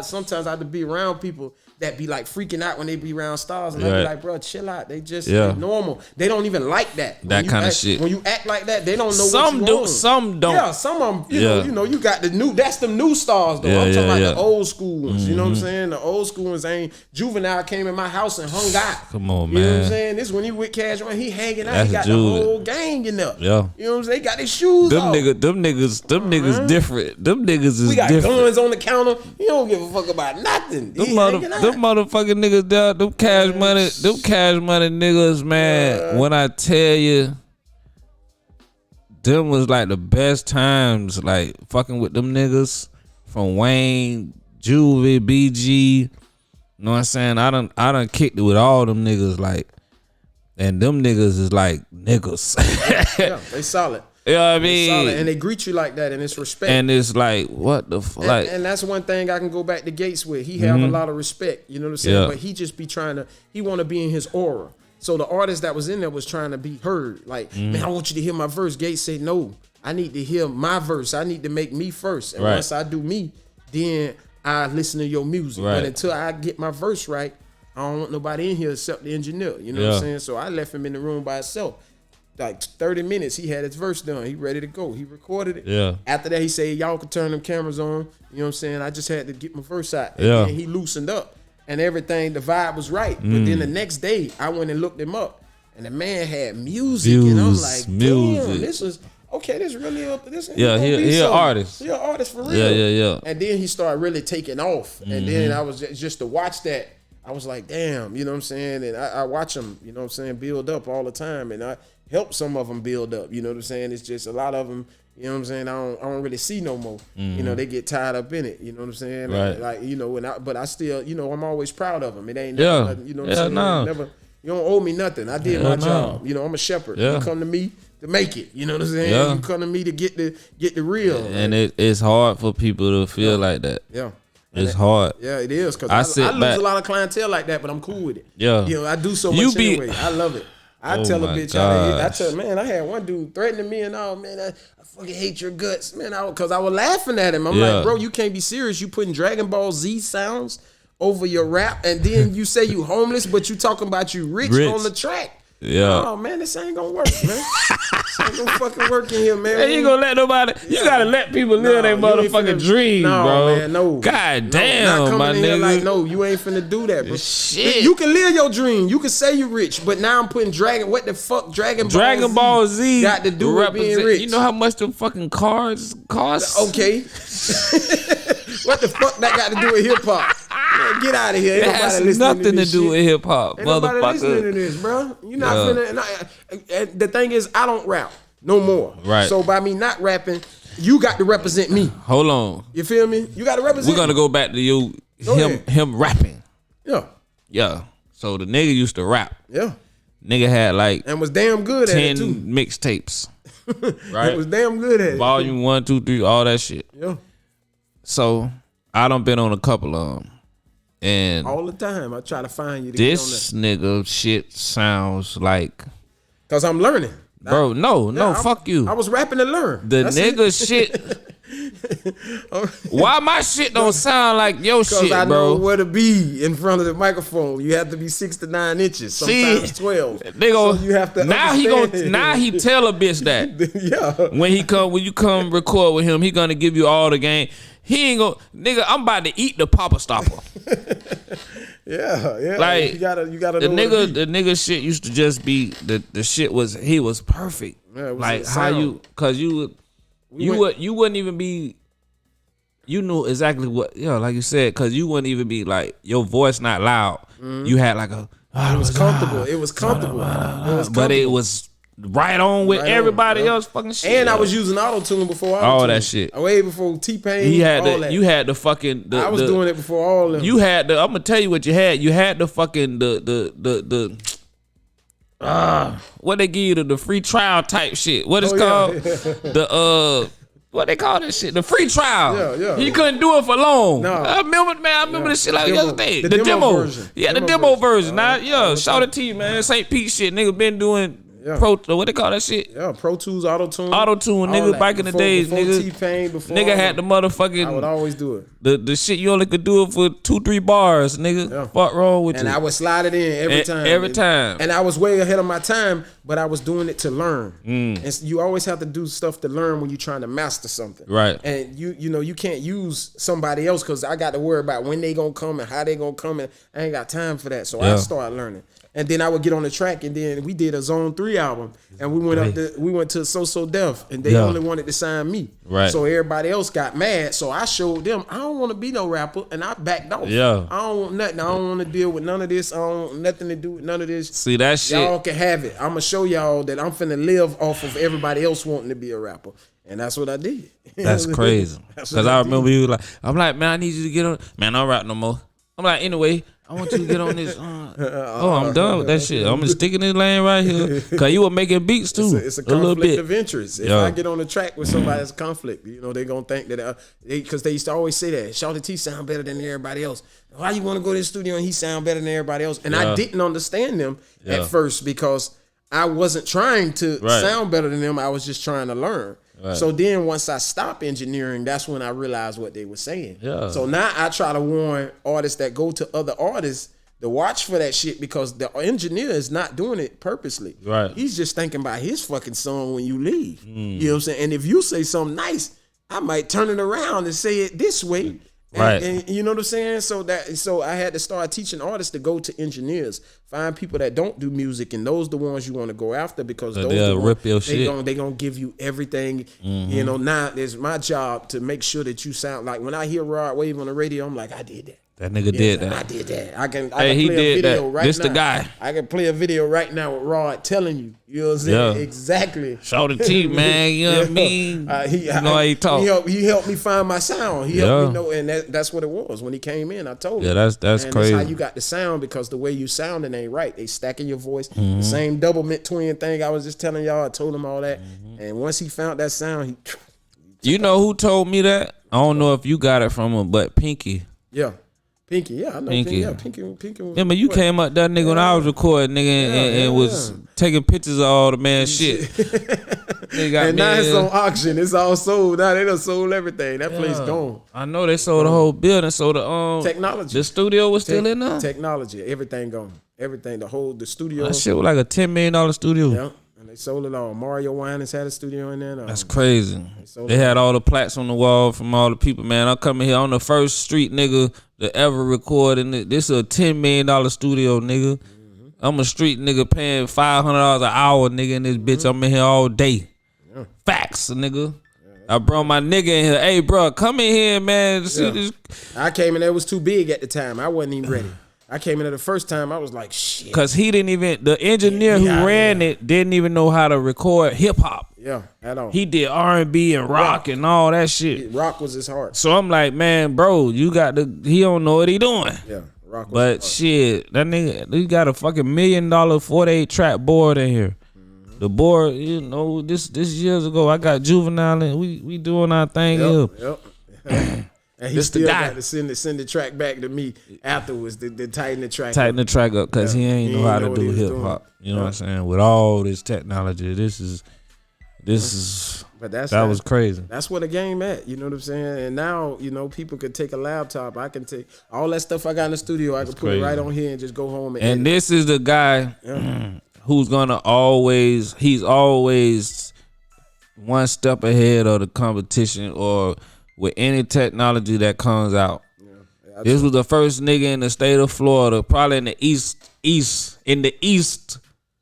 sometimes I have to be around people that be like freaking out when they be around stars, and I be like, bro, chill out. They just normal. They don't even like that. That kind of shit. When you act like that, they don't know some what you do, want. some don't. Yeah, some of them. You know, you got the new. That's them new stars though. I'm talking about the old school ones. You know what I'm saying? The old school ones ain't. Juvenile came in my house and hung out. Come on, man. You know what I'm saying? This when he with Cash Money, he hanging out. That's he got the whole gang in there. Yeah. You know what I'm saying? They got their shoes off. Them niggas different. Them niggas is different. We got guns on the counter. He don't give a fuck about nothing. Them motherfucking niggas there, them cash money niggas, man. When I tell you, them was like the best times, like fucking with them niggas from Wayne, Juvie, BG. You know what I'm saying? I done kicked it with all them niggas, like, and them niggas is like niggas. Yeah, they solid. You know what I mean? And they greet you like that, and it's respect. And it's like, what the fuck? Like, and that's one thing I can go back to Gates with. He have a lot of respect, you know what I'm saying? But he just be he want to be in his aura. So the artist that was in there was trying to be heard. Like, man, I want you to hear my verse. Gates said, no, I need to hear my verse. I need to make me first. And once I do me, then I listen to your music. But until I get my verse right, I don't want nobody in here except the engineer. You know what I'm saying? So I left him in the room by himself. Like 30 minutes, he had his verse done. He ready to go. He recorded it. Yeah. After that, he said, y'all could turn them cameras on. You know what I'm saying? I just had to get my verse out. And then he loosened up. And everything, the vibe was right. But then the next day, I went and looked him up. And the man had music. And I'm like, damn, this is... Okay, this really this. He an artist. He an artist for real. Yeah. And then he started really taking off. And then I was just to watch that, I was like, damn, you know what I'm saying? And I watch him, you know what I'm saying, build up all the time. And I help some of them build up, you know what I'm saying? It's just a lot of them, you know what I'm saying, I don't really see no more. You know, they get tied up in it, you know what I'm saying? Right. Like, you know, but I still, you know, I'm always proud of them. It ain't nothing, you know what I'm saying? No. Never, you don't owe me nothing. I did my job. You know, I'm a shepherd. You come to me to make it. You know what I'm saying? You come to me to get the real. And it's hard for people to feel like that. Yeah. It's hard. Yeah, it is. Because I lose a lot of clientele like that, but I'm cool with it. Yeah. You know, I do so much anyway. I love it. I tell a bitch I tell, man, I had one dude threatening me and all, man, I fucking hate your guts, man, because I was laughing at him. I'm like, bro, you can't be serious. You putting Dragon Ball Z sounds over your rap, and then you say you homeless, but you talking about you rich on the track. Yeah. Oh man, this ain't gonna work, man. This ain't gonna fucking work in here, man. Hey, you gonna let nobody? You gotta let people live their motherfucking dream, bro. Man, no. God Not damn, coming my in here nigga. like, no, you ain't finna do that, bro. Shit. You can live your dream. You can say you rich, but now I'm putting what the fuck Dragon Ball Z got to do with being rich. You know how much them fucking cars cost? Okay. What the fuck that got to do with hip hop? Man, get out of here. Ain't It has nobody listening nothing to to this do shit. with hip hop, Ain't nobody listening to motherfucker. this, bro. You're not finna. And the thing is, I don't rap no more. Right. So by me not rapping, you got to represent me. Hold on. You feel me? You got to represent. We're gonna go back to him rapping. Yeah. Yeah. So the nigga used to rap. Yeah. Nigga had like And was damn good at 10 it too. mixtapes. It Right? was damn good at it. Volume 1, 2, 3, all that shit. Yeah. So I done been on a couple of them. And All the time. I try to find you to this nigga shit sounds like, get on that. Cause I'm learning. bro, no, fuck you. I was rapping to learn. The That's nigga it. shit. Why my shit don't sound like your Cause shit, I bro? know where to be in front of the microphone. You have to be 6 to 9 inches, sometimes 12. They go, So you have to now he tell a bitch that Yeah. when you come record with him, he gonna give you all the game. He ain't gonna, nigga, I'm about to eat the Papa Stopper. Yeah. Like, you gotta the know where to be. nigga shit used to just be the shit was, he was perfect. Yeah, it was like a how sound. you, cause you wouldn't even be, you knew exactly what, like you said, cause you wouldn't even be like, your voice not loud. You had like It was comfortable. It was comfortable. But it was right on with Right on, everybody yeah. else fucking shit. And I was using auto-tune before auto-tune. All that shit. Way before T-Pain. he had all that. you had the fucking I was doing it before all of them. You had the, I'm gonna tell you what you had. You had the fucking what they give you, the free trial type shit. What it's called? The what they call that shit? The free trial. Yeah. He couldn't do it for long. No. I remember this shit like Demo. yesterday. The The demo demo. version. Yeah, the Demo demo version. Now, version. shout out to you, man. St. Pete shit. Nigga been doing Yeah. what they call that shit? Yeah, Pro Tools, auto-tune. Auto-tune, all nigga, that. back in the Before- days, before nigga. T-Pain, before Nigga all had the them. motherfucking, I would always do it. the shit you only could do it for 2-3 bars, nigga. Yeah. Fuck wrong with And you? I would slide it in every time. Every time. And I was way ahead of my time, but I was doing it to learn. Mm. And you always have to do stuff to learn when you're trying to master something. Right. And you can't use somebody else because I got to worry about when they gonna come and how they gonna come, and I ain't got time for that. So Yeah. I started learning. And then I would get on the track, and then we did a Zone 3 album, and we went to So Def, and they Yeah. only wanted to sign me. Right. So everybody else got mad. So I showed them I don't want to be no rapper, and I backed off. Yeah. I don't want nothing. I don't want to deal with none of this. I don't want nothing to do with none of this. See that shit? Y'all can have it. I'm gonna show y'all that I'm finna live off of everybody else wanting to be a rapper, and that's what I did. That's crazy. That's Because what I I remember you like, I'm like, man, I need you to get on. Man, I don't rap no more. I'm like, anyway, I want you to get on this. I'm done with that shit. I'm just sticking this lane right here. Because you were making beats too. It's a little conflict bit. of interest. If Yeah. I get on the track with somebody that's conflict, they gonna think that because they used to always say that Shawt T sound better than everybody else. Why you want to go to the studio and he sound better than everybody else? And Yeah. I didn't understand them Yeah. at first because I wasn't trying to Right. sound better than them. I was just trying to learn. Right. So then once I stopped engineering, that's when I realized what they were saying. Yeah. So now I try to warn artists that go to other artists to watch for that shit because the engineer is not doing it purposely. Right. He's just thinking about his fucking song when you leave. You know what I'm saying? And if you say something nice, I might turn it around and say it this way. Right. And you know what I'm saying? So I had to start teaching artists to go to engineers, find people that don't do music, and those the ones you want to go after because those they'll the ones, rip your shit. They gonna give you everything. You know, now it's my job to make sure that you sound like when I hear Rod Wave on the radio, I'm like, I did that. That nigga did I that. did that. I can He play did a video that. right This now. the guy. I can play a video right now with Rod telling you. You know what I'm saying? Yeah. Exactly. Shawt T, man. You know what I mean? You know how he talk. He helped me find my sound. He helped me know, and that's what it was when he came in. I told him. Yeah, that's and crazy. That's how you got the sound because the way you sounding ain't right. They stacking your voice. The same double mint twin thing I was just telling y'all. I told him all that, and once he found that sound, You know who told me that? I don't know if you got it from him, but Pinky. Pinky, yeah, I know Pinky. Pinky. Pinky. Yeah, man, you came up that nigga when I was recording, nigga, and was taking pictures of all the man shit. They got And me now it's in- on auction. It's all sold. Now they done sold everything. That place gone. I know they sold the whole building, so the Technology. the studio was still in there. Technology. Everything gone. everything. The studio. That shit was like a $10 million studio. Yeah, and they sold it all. Mario Winans had a studio in there. That's crazy. They Had all the plaques on the wall from all the people, man. I'm coming here. I'm the first street nigga to ever record in it. This is a $10 million studio, nigga. Mm-hmm. I'm a street nigga paying $500 an hour, nigga, in this bitch. I'm in here all day. Yeah. Facts, nigga. I brought my nigga in here. Hey, bro, come in here, man. See this. I came in there, it was too big at the time. I wasn't even ready. I came in there the first time, I was like, shit. Because he didn't even, the engineer who ran it didn't even know how to record hip hop. Yeah, at all. He did R&B and rock and all that shit. Rock was his heart. So I'm like, man, bro, he don't know what he doing. Yeah, rock was But his shit, that nigga, he got a fucking $1 million 48 track board in here. Mm-hmm. The board, you know, this years ago, I got Juvenile and we doing our thing here. Yep. And he still got to send the track back to me afterwards to tighten the track up because he ain't know how to do hip hop. You know what I'm saying? With all this technology, this is but that was crazy. That's where the game at. You know what I'm saying? And now, you know, people could take a laptop. I can take all that stuff I got in the studio. I can put it right on here and just go home and edit. This is the guy who's gonna he's always one step ahead of the competition or with any technology that comes out. Yeah, this was the first nigga in the state of Florida, probably in the east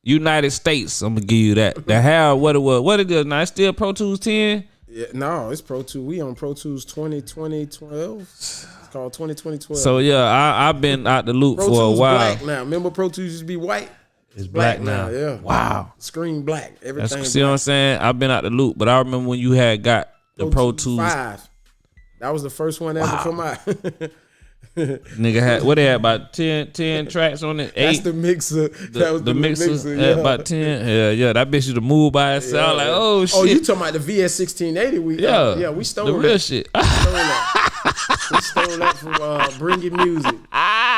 United States. I'm gonna give you that. The how what it was. What it is now? It's still Pro Tools 10? Yeah, no, it's Pro Tools. We on Pro Tools 2012. It's called 2012. So yeah, I've been out the loop Pro for Tools a while. Black now. Remember Pro Tools used to be white? It's black now. Yeah. Wow. Screen black. Everything. See what I'm saying? I've been out the loop, but I remember when you had got the Pro Tools 5. That was the first one that ever come out. Nigga had what they had about 10 tracks on it. 8. That's the mixer. That was the mixer. Yeah, about 10. Yeah. That bitch used to move by itself. Like, oh shit. Oh, you talking about the VS 1680? We stole the that. real shit. We stole that from Bringing Music.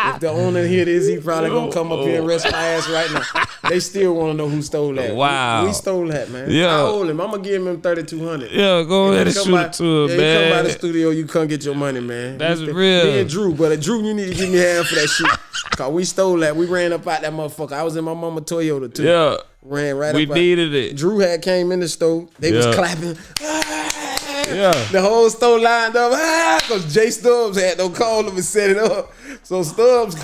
If the owner hear this, he probably gonna come up here and rest my ass right now. They still want to know who stole that. Wow. We stole that, man. Yeah. I owe him. I'm gonna give him 3,200. Yeah, go ahead and shoot it to him, man. You come by the studio, you come get your money, man. That's real. Me and Drew, but Drew, you need to give me half for that shit. Cause we stole that. We ran up out that motherfucker. I was in my mama Toyota too. Yeah. Ran right we up. We needed it. Drew had came in the store. They was clapping. Yeah. The whole store lined up. Cause Jay Stubbs had no call him and set it up. So Stubbs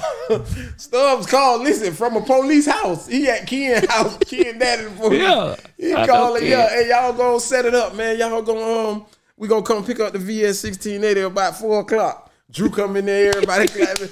called, listen, from a police house. He at Ken house. Ken daddy the police. Yeah. He called it, hey, y'all gonna set it up, man. Y'all gonna we gonna come pick up the VS 1680 about 4:00. Drew come in there, everybody clapping.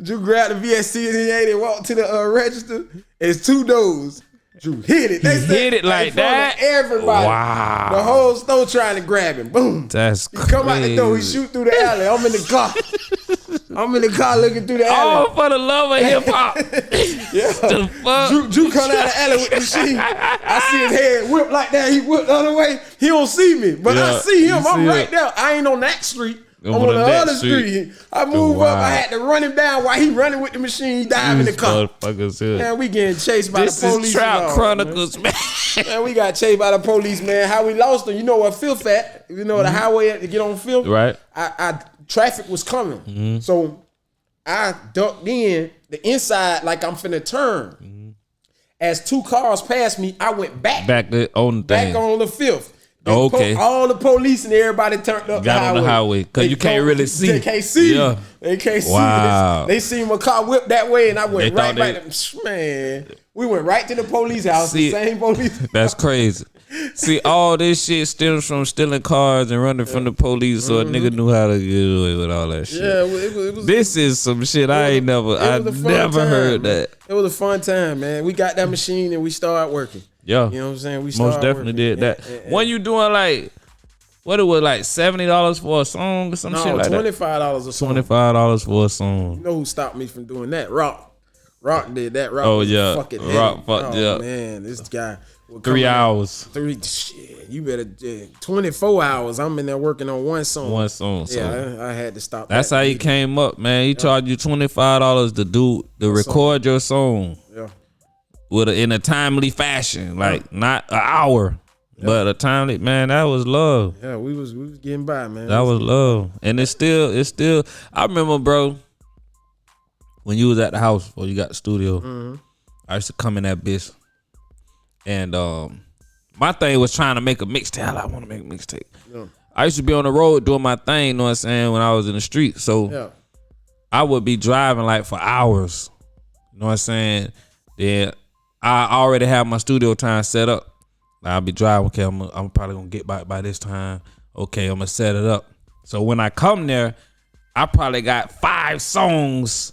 Drew grabbed the VS 1680, walked to the register. It's 2 doors. Drew hit it. They hit it like that. Everybody. Wow. The whole store trying to grab him. Boom. That's crazy. He come out the door. He shoot through the alley. I'm in the car. Looking through the alley. All for the love of hip hop. Yeah. The fuck? Drew come out of the alley with the machine. I see his head whip like that. He whipped the other way. He don't see me, but I see him. I'm right there. I ain't on that street. I'm on the other street. I move up. I had to run him down while he running with the machine. He dive in the car. Man, we getting chased by the police. This is Trout Chronicles, man. Man, we got chased by the police, man. How we lost them? You know what Fifth at? You know the highway at to get on Fifth? Right. Traffic was coming. So I ducked in the inside like I'm finna turn. As 2 cars passed me, I went back. Back on the Fifth. Okay. All the police and everybody turned up on the highway because you can't really see. They can't see. Yeah. They can't see. Wow. They seen my car whip that way, and I went right back. Man, we went right to the police house. The same police. That's crazy. See, all this shit stems from stealing cars and running from the police, so a nigga knew how to get away with all that shit. Yeah, it was. This is some shit I never heard that. It was a fun time, man. We got that machine and we started working. Yeah, you know what I'm saying. We most definitely did that. When you doing like, what it was like $70 for a song or some shit like that? $25 a song. $25 for a song. You know who stopped me from doing that? Rock did that. Rock. Oh yeah, fucking Rock fucked up. Man, this guy. 3 hours. Shit. You better 24 hours. I'm in there working on one song. Yeah, I had to stop. That's how he came up, man. He charged you $25 to record your song. Yeah. In a timely fashion, like not an hour, but a timely, man. That was love. Yeah, we was getting by, man. That was love, and it's still. I remember, bro. when you was at the house or you got the studio, I used to come in that bitch. And my thing was trying to make a mixtape. I want to make a mixtape. Yeah. I used to be on the road doing my thing, you know what I'm saying, when I was in the street. So I would be driving like for hours. You know what I'm saying? Then I already have my studio time set up. I'll be driving, okay, I'm probably gonna get back by this time. Okay, I'm gonna set it up. So when I come there, I probably got 5 songs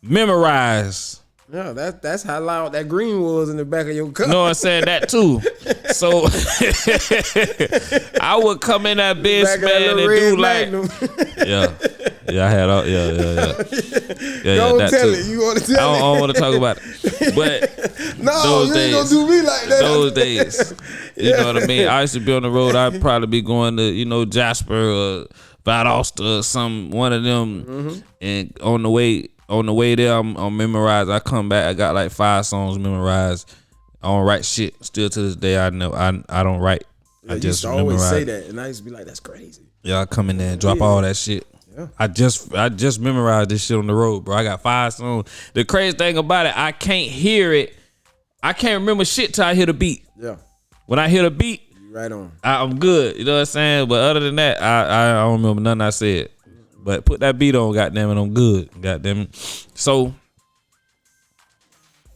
memorized. Yeah, that's how loud that green was in the back of your car. You know what I'm saying? That too. So I would come in that bitch, man, and do like, I had all, Don't that tell too. it. You want to tell I don't want to talk about it, but no, those you days, ain't gonna do me like that. Those days, you know what I mean. I used to be on the road. I'd probably be going to Jasper or Valdosta or some one of them, and on the way there, I'm memorized. I come back, I got like 5 songs memorized. I don't write shit. Still to this day, I don't write. I just used to always memorize. say that, and I used to be like, "That's crazy." Yeah, I come in there and drop all that shit. Yeah. I just memorized this shit on the road, bro. I got 5 songs. The crazy thing about it, I can't hear it. I can't remember shit till I hear the beat. Yeah. When I hear the beat, right on. I'm good. You know what I'm saying? But other than that, I don't remember nothing I said. But put that beat on, goddamn it, I'm good. Goddamn it. So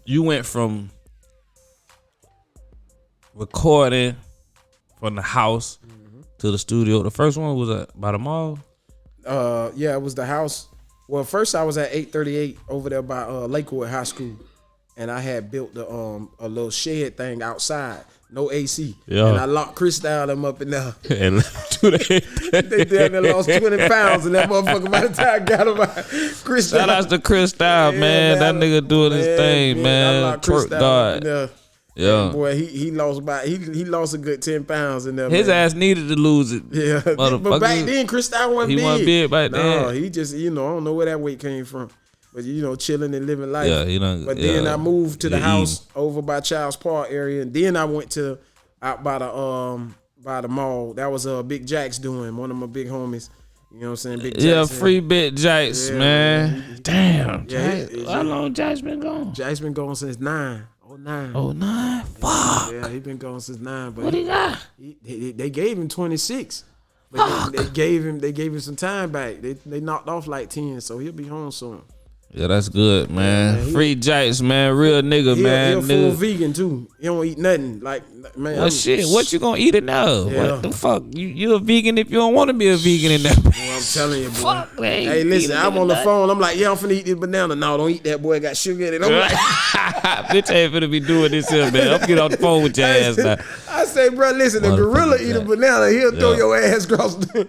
you went from recording from the house to the studio. The first one was by the mall. Yeah, it was the house. Well, first I was at 838 over there by Lakewood High School, and I had built a little shed thing outside, no AC, and I locked Cristal them up in there. And they damn near lost 20 pounds, and that motherfucker by the time I got him out, Cristal. Shout out to Cristal, man. That nigga doing his thing, man. Twerk God. Yeah, boy, he lost he lost a good 10 pounds in there. His ass needed to lose it. Yeah, but back then Cristal wasn't big. He wasn't big back then. No, he just I don't know where that weight came from, but chilling and living life. Yeah, But then I moved to the house over by Childs Park area, and then I went to out by the mall. That was Big Jack's doing, one of my big homies. You know what I'm saying? Big Jack's. Yeah, free Big Jack's, man. Damn. How long Jack's been gone? Jack's been gone since 9. 09. 09? Fuck. Yeah, he been gone since 9. But what he got? They gave him 26. But they gave him some time back. They knocked off like 10, so he'll be home soon. Yeah, that's good, man. Free Jack's, man. Real nigga, man. He a full vegan too. He don't eat nothing. Like, man. Well, shit. What you gonna eat it now? Yeah. What the fuck? You a vegan if you don't want to be a vegan in that. Well, I'm telling you, boy. Fuck, man. Hey, listen. I'm on the phone. I'm like, yeah, I'm finna eat this banana. No, don't eat that, boy. It got sugar in it. I'm like, bitch ain't finna be doing this here, man. I'm get off the phone with your ass now. I say, bro, listen. The gorilla eat a banana. He'll throw your ass across the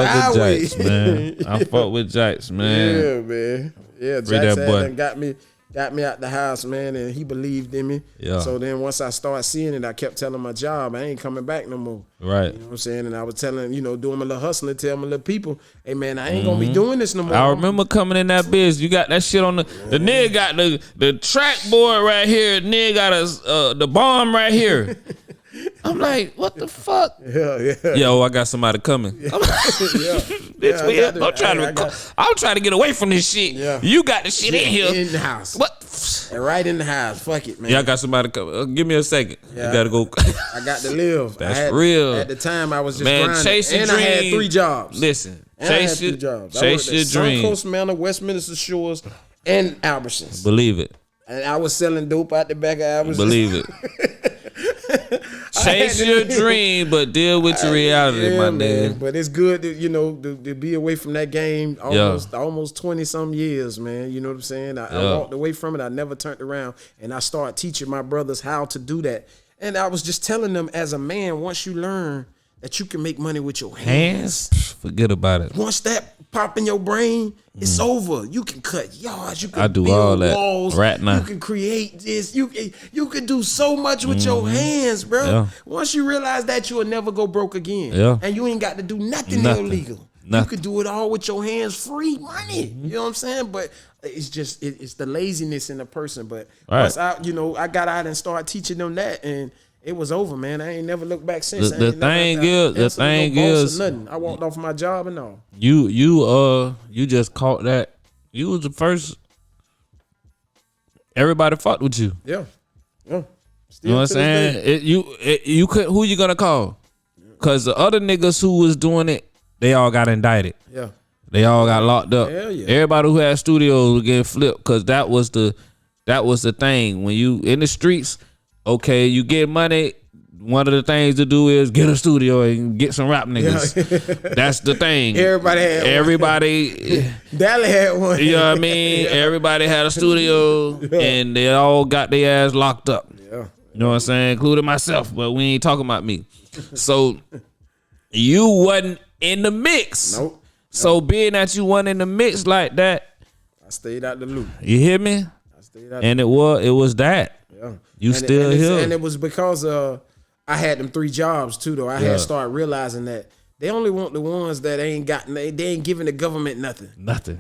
highway. Jack's, man. I fuck with Jack's, man. Yeah, man. Yeah, Jackson got me out the house, man, and he believed in me. Yeah. So then once I started seeing it, I kept telling my job, I ain't coming back no more. Right. You know what I'm saying? And I was telling, doing my little hustling, tell my little people, hey man, I ain't gonna be doing this no more. I remember coming in that biz. You got that shit on the nigga got the track board right here. Nigga got the bomb right here. I'm like, what the fuck? Yeah. Yo, I got somebody coming. Bitch, I'm trying to get away from this shit. Yeah. You got the shit in here. In the house. What? Right in the house. Fuck it, man. Yeah, I got somebody coming. Give me a second. Yeah. You gotta go. I got to live. That's real. At the time, I was just grinding. Chase your dream. I had 3 jobs. Listen, chase your jobs. Chase your dream. Suncoast Manor, Westminster Shores, and Albertsons. Believe it. And I was selling dope out the back of Albertsons. Believe it. Chase your dream, but deal with your reality, my nigga. But it's good to be away from that game almost 20 some years, man. You know what I'm saying? I walked away from it. I never turned around, and I started teaching my brothers how to do that. And I was just telling them, as a man, once you learn that you can make money with your hands, forget about it. Once that pop in your brain, it's over. You can cut yards. You can do build all that walls. right now. You can create this. You can do so much with your hands, bro. Yeah. Once you realize that, you will never go broke again. Yeah. And you ain't got to do nothing illegal. You could do it all with your hands, free money. You know what I'm saying? But it's just it's the laziness in the person. But once I got out and started teaching them that, and it was over, man. I ain't never looked back since. The thing is, nothing. I walked off my job and all. You just caught that. You was the first everybody fucked with you. Yeah. Still You know what I'm to this day. saying? You could. Who you gonna call? Cause the other niggas who was doing it, they all got indicted. Yeah. They all got locked up. Hell yeah. Everybody who had studios was getting flipped. Cause that was the thing. When you in the streets, okay, you get money. One of the things to do is get a studio and get some rap niggas. Yeah. That's the thing. Everybody had one. Dally had one. You know what I mean? Everybody had a studio and they all got their ass locked up. Yeah. You know what I'm saying? Including myself, but we ain't talking about me. So you wasn't in the mix. Nope. So being that you wasn't in the mix like that, I stayed out the loop. you hear me? I stayed out And it was that. Yeah. You still here. And it was because I had them 3 jobs too though. I had started realizing that they only want the ones that ain't got they ain't giving the government nothing.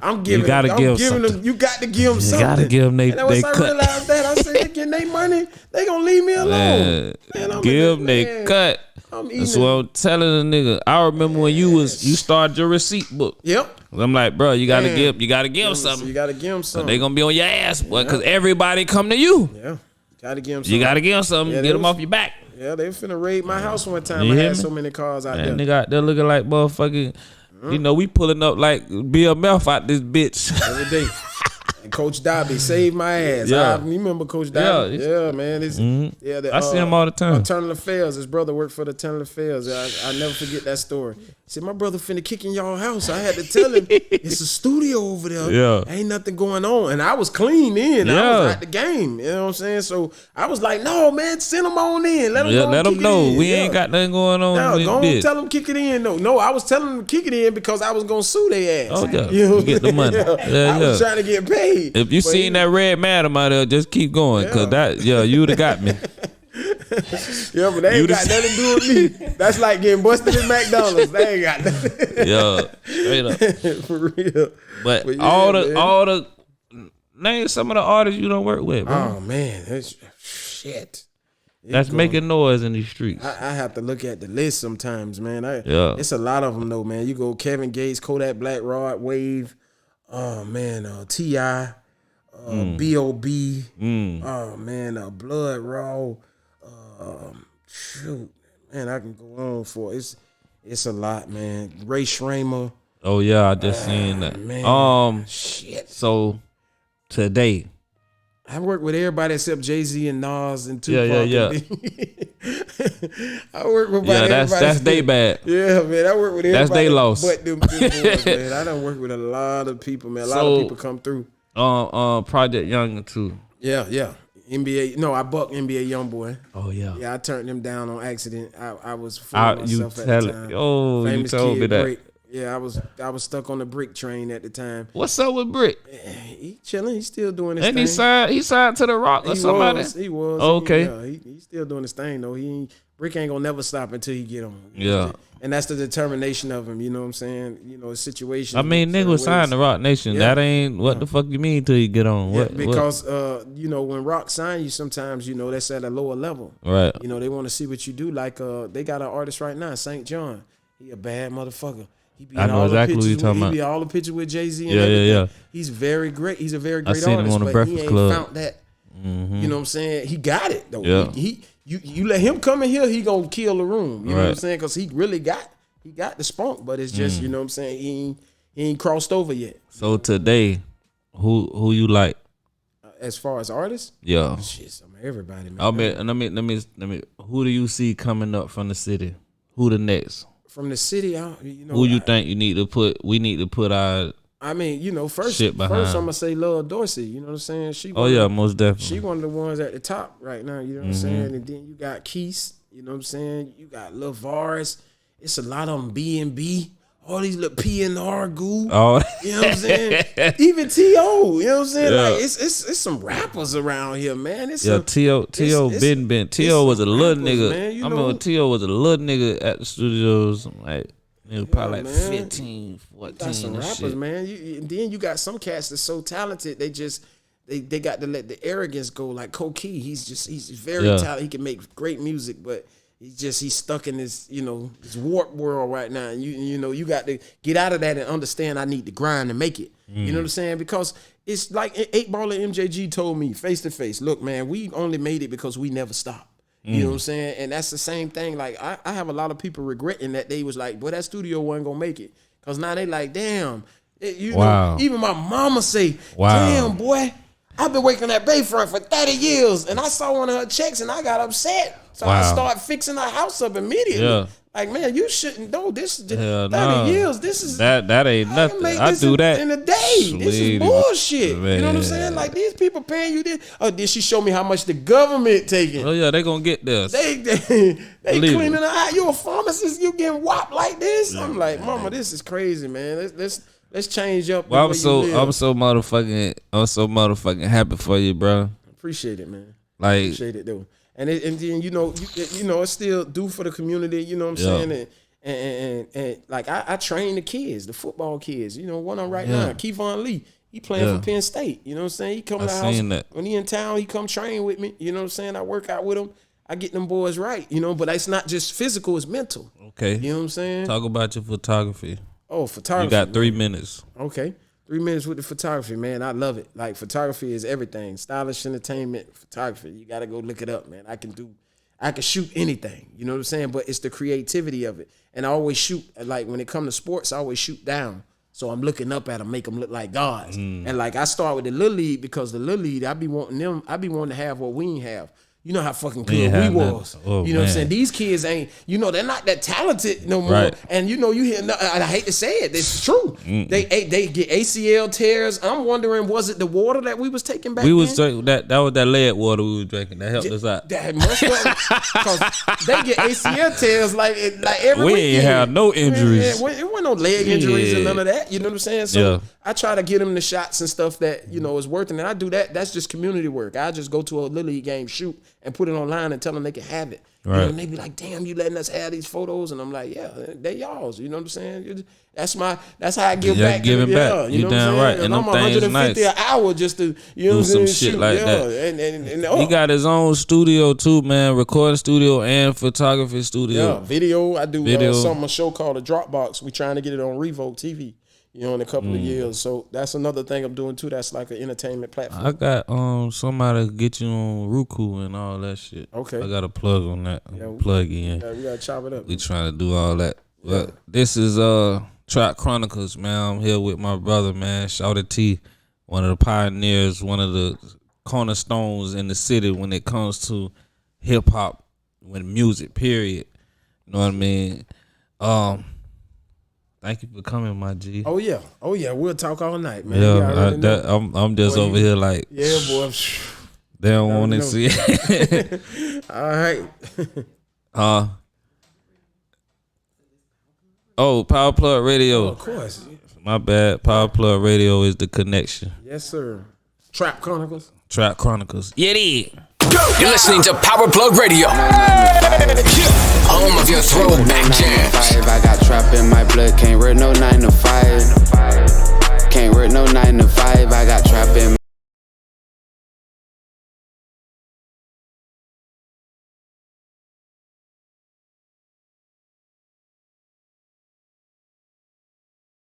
I'm giving them. You got to give them something. You gotta give them they cut. Once I realized that, I said, getting their money, they gonna leave me alone. Man, give them they cut. That's what I'm telling the nigga. I remember when you started your receipt book. Yep. I'm like, bro, you gotta give them something. You gotta give them something. They gonna be on your ass, boy, because everybody come to you. Yeah. Gotta give them something. You gotta give them something. Get them off your back. Yeah, they finna raid my house one time. I had so many cars out there. Nigga out there looking like motherfucking, you know, we pulling up like BMF out this bitch. Every day. And Coach Dobby saved my ass. Yeah. You remember Coach Dobby? Yeah, man. I see him all the time. Internal Affairs. His brother worked for the Internal Affairs. I never forget that story. He said, my brother finna kick in y'all house. I had to tell him, it's a studio over there. Yeah. Ain't nothing going on. And I was clean in. Yeah. I was at the game. You know what I'm saying? So I was like, no, man, send them on in. Let them know. In. We ain't got nothing going on. No, go on, tell them kick it in. No, I was telling them to kick it in because I was going to sue their ass. Oh, yeah. You know? Get the money. I was trying to get paid. If you seen that red madam out there, just keep going. Because you would have got me. Yeah, but they ain't got nothing to do with me. That's like getting busted at McDonald's. They ain't got nothing. Yeah, straight up. For real. But all the name some of the artists you don't work with, bro. Oh man, that's shit. That's making noise in these streets. I have to look at the list sometimes, man. It's a lot of them though, man. You go Kevin Gates, Kodak Black, Rod Wave, oh man, T.I., B.O.B., oh man, Blood Raw. Shoot, man, I can go on for it's a lot, man. Ray Schramer. Oh yeah, I just seen that. Man, shit. So today, I work with everybody except Jay-Z and Nas and Tupac. Yeah. I work with that's they bad. Yeah, man, I work with everybody. That's they lost. But them boys, man. I done work with a lot of people, man. A lot of people come through. Project Young too. Yeah. NBA, no, I bucked NBA YoungBoy. Oh yeah. Yeah, I turned him down on accident. I was fooling myself at the time. You told me that. Brick. Yeah, I was stuck on the Brick train at the time. What's up with Brick? He chilling. He's still doing his thing. And he signed to the Rock or somebody. He was. Okay. He's still doing his thing though. Brick ain't gonna never stop until he get on. Yeah. And that's the determination of him. You know what I'm saying? You know, his situation. I mean, nigga was signed to Rock Nation. Yeah. That ain't what the fuck you mean till you get on. Because you know, when Rock sign you, sometimes you know that's at a lower level. Right. You know, they want to see what you do. Like they got an artist right now, St. John. He a bad motherfucker. He be I know exactly what you're talking about. He be all the pictures with Jay-Z and everything. Yeah. He's very great. He's a very great artist. Him on the Breakfast he ain't Club. Found that. Mm-hmm. You know what I'm saying? He got it though. Yeah. You let him come in here, he gonna kill the room. You know what I'm saying? Because he really got the spunk, but it's just you know what I'm saying. He ain't crossed over yet. So today, who you like? As far as artists? Yeah. Shit, everybody, man. I mean, let me. Who do you see coming up from the city? Who the next? From the city, who you think you need to put? We need to put our. I mean, you know, first I'm gonna say Lil Dorsey. You know what I'm saying? Most definitely. She one of the ones at the top right now. You know what I'm saying? And then you got Keith. You know what I'm saying? You got Lil Vars. It's a lot of them B&B. All these little P&R goo. Oh. You know what I'm saying? Even T.O. You know what I'm saying? Yeah. Like it's some rappers around here, man. T.O. been. T.O. was a little nigga. Man, I remember T.O. was a little nigga at the studios. Like, probably like 15, 14. Got some rappers, shit. man. And then you got some cats that's so talented. They got to let the arrogance go. Like Koki, he's very talented. He can make great music, but he's stuck in this, this warped world right now. And you got to get out of that and understand I need to grind and make it. You know what I'm saying? Because it's like 8 Ball and MJG told me face to face, look, man, we only made it because we never stopped. You know what I'm saying? And that's the same thing. Like I have a lot of people regretting that they was like, boy, that studio wasn't gonna make it. Cause now they like, damn, know, even my mama say, damn, boy, I've been working at Bayfront for 30 years and I saw one of her checks and I got upset. So I started fixing her house up immediately. Yeah. Like, man, you shouldn't know this is 30 years. This is that ain't nothing. I do that in a day. This is bullshit. Man. You know what I'm saying? Like these people paying you this. Oh, did she show me how much the government taking? Oh yeah, they gonna get this. They cleaning the eye. You a pharmacist? You getting whopped like this? I'm like, mama, this is crazy, man. Let's change up. Well, I'm so motherfucking happy for you, bro. Appreciate it, man. Like, appreciate it though. And then it's still due for the community. You know what I'm saying? And like I train the kids, the football kids. One on right now, Kevon Lee. He playing for Penn State. You know what I'm saying? He come to the house when he in town. He come train with me. You know what I'm saying? I work out with him. I get them boys right. But it's not just physical; it's mental. Okay. You know what I'm saying? Talk about your photography. Oh, photography. You got 3 minutes. Okay. 3 minutes with the photography, man. I love it. Like, photography is everything. Stylish entertainment, photography. You got to go look it up, man. I can shoot anything. You know what I'm saying? But it's the creativity of it. And I always shoot, like, when it comes to sports, I always shoot down. So I'm looking up at them, make them look like gods. And, like, I start with the Little League because the Little League, I be wanting to have what we ain't have. You know how fucking good we was. You know what I'm saying? These kids ain't, they're not that talented no more. Right. And you hear, I hate to say it, it's true. They get ACL tears. I'm wondering, was it the water that we was taking back then? We was drinking, that was that lead water we was drinking that helped us out. That must because they get ACL tears like every weekend. We ain't have no injuries. It wasn't no leg injuries and none of that. You know what I'm saying? So I try to get them the shots and stuff that, is worth it. And I do that. That's just community work. I just go to a Little League game, shoot, and put it online and tell them they can have it. Right. And they be like, damn, you letting us have these photos? And I'm like, yeah, they y'all's. You know what I'm saying? That's how I give back. Giving back. You damn right. And I'm them things nice. $150 an hour just to, do some shit like that. He got his own studio too, man. Recording studio and photography studio. Yeah, video. I do a show called The Dropbox. We trying to get it on Revoke TV. In a couple of years. So that's another thing I'm doing too. That's like an entertainment platform. I got somebody to get you on Roku and all that shit. Okay. I got a plug on that. Plug in. Yeah, we gotta chop it up. We trying to do all that. But this is Trap Chronicles, man. I'm here with my brother, man, Shawt T, one of the pioneers, one of the cornerstones in the city when it comes to hip hop, when music, period. You know what I mean? Thank you for coming, my G. Oh yeah. We'll talk all night, man. Yeah, I'm just over here like, yeah, boy. They don't want to see it. All right. Power Plug Radio. Oh, of course. My bad. Power Plug Radio is the connection. Yes, sir. Trap Chronicles. Trap Chronicles. Yeah, it is. You're listening to Power Plug Radio, home of your throwback jams. I got trap in my blood, can't wear no 9 to 5.